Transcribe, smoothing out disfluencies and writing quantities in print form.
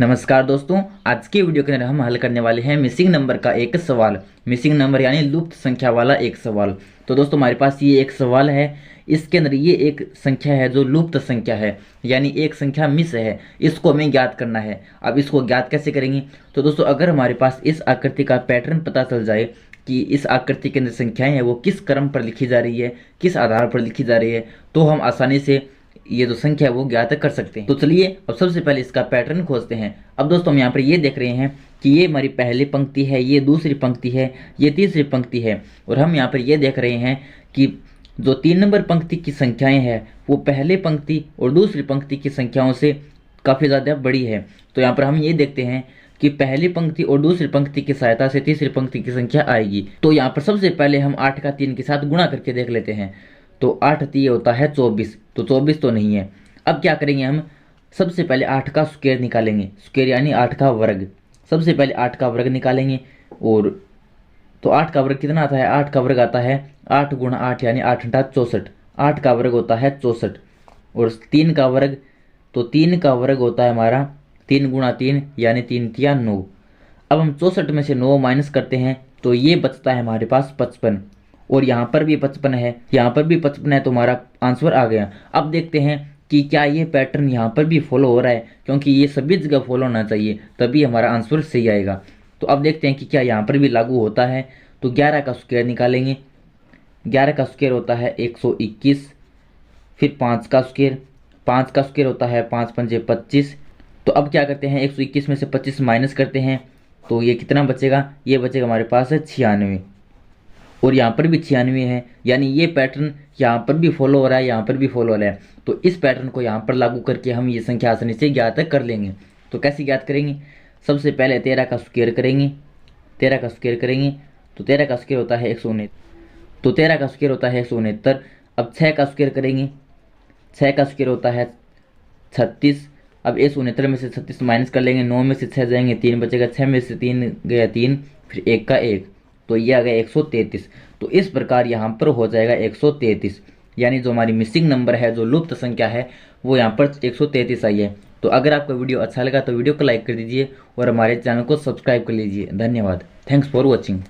नमस्कार दोस्तों, आज के वीडियो के अंदर हम हल करने वाले हैं मिसिंग नंबर का एक सवाल। मिसिंग नंबर यानी लुप्त संख्या वाला एक सवाल। तो दोस्तों हमारे पास ये एक सवाल है। इसके अंदर ये एक संख्या है जो लुप्त संख्या है, यानी एक संख्या मिस है। इसको हमें ज्ञात करना है। अब इसको ज्ञात कैसे करेंगे? तो दोस्तों अगर हमारे पास इस आकृति का पैटर्न पता चल जाए कि इस आकृति के अंदर संख्याएं हैं वो किस क्रम पर लिखी जा रही है, किस आधार पर लिखी जा रही है, तो हम आसानी से ये जो संख्या है वो ज्ञात कर सकते हैं। तो चलिए अब सबसे पहले इसका पैटर्न खोजते हैं। अब दोस्तों हम यहाँ पर ये देख रहे हैं कि ये हमारी पहली पंक्ति है, ये दूसरी पंक्ति है, ये तीसरी पंक्ति है, और हम यहाँ पर ये देख रहे हैं कि जो 3 नंबर पंक्ति की संख्याएं हैं वो पहले पंक्ति और दूसरी पंक्ति की संख्याओं से काफ़ी ज़्यादा बड़ी है। तो यहाँ पर हम ये देखते हैं कि पहली पंक्ति और दूसरी पंक्ति की सहायता से तीसरी पंक्ति की संख्या आएगी। तो यहाँ पर सबसे पहले हम 8 का 3 के साथ गुणा करके देख लेते हैं। तो 8 3 होता है 24, तो 24 तो नहीं है। अब क्या करेंगे, हम सबसे पहले 8 का स्क्वायर निकालेंगे। स्क्वायर यानी 8 का वर्ग। सबसे पहले 8 का वर्ग निकालेंगे, और तो 8 का वर्ग कितना आता है? 8 का वर्ग आता है 8 गुणा 8 यानी 8 × 64। 8 का वर्ग होता है 64, और 3 का वर्ग, तो 3 का वर्ग होता है हमारा 3 गुणा 3 यानी 3 × 9। अब हम 64 में से 9 माइनस करते हैं तो ये बचता है हमारे पास 55, और यहाँ पर भी 55 है, यहाँ पर भी 55 है, तो हमारा आंसर आ गया। अब देखते हैं कि क्या ये पैटर्न यहाँ पर भी फॉलो हो रहा है, क्योंकि ये सभी जगह फॉलो होना चाहिए, तभी हमारा आंसर सही आएगा। तो अब देखते हैं कि क्या यहाँ पर भी लागू होता है। तो 11 का स्क्वायर निकालेंगे। 11 का स्क्वायर होता है 121, फिर 5 का स्क्वायर। 5 का स्क्वायर होता है 5 × 5 = 25। तो अब क्या करते हैं, 121 में से 25 माइनस करते हैं, तो ये कितना बचेगा? ये बचेगा हमारे पास है 96, और यहाँ पर भी 96 है, यानी ये पैटर्न यहाँ पर भी फॉलो हो रहा है, यहाँ पर भी फॉलो हो रहा है। तो इस पैटर्न को यहाँ पर लागू करके हम ये संख्या आसानी से ज्ञात कर लेंगे। तो कैसे ज्ञात करेंगे? सबसे पहले 13 का स्क्वायर करेंगे। 13 का स्क्वायर करेंगे तो 13 का स्क्वायर होता है 169, तो 13 का स्क्वायर होता है 169। अब 6 का स्क्वायर करेंगे। 6 का स्क्वायर होता है 36। अब 169 में से 36 माइनस कर लेंगे, 9 में से 6 जाएंगे, 3 बचेगा, 6 में से 3 गया 3, फिर 1 का 1, तो ये आ गया 133। तो इस प्रकार यहाँ पर हो जाएगा 133, यानी जो हमारी मिसिंग नंबर है, जो लुप्त संख्या है, वो यहाँ पर 133 आई है। तो अगर आपको वीडियो अच्छा लगा तो वीडियो को लाइक कर दीजिए और हमारे चैनल को सब्सक्राइब कर लीजिए। धन्यवाद। Thanks for watching.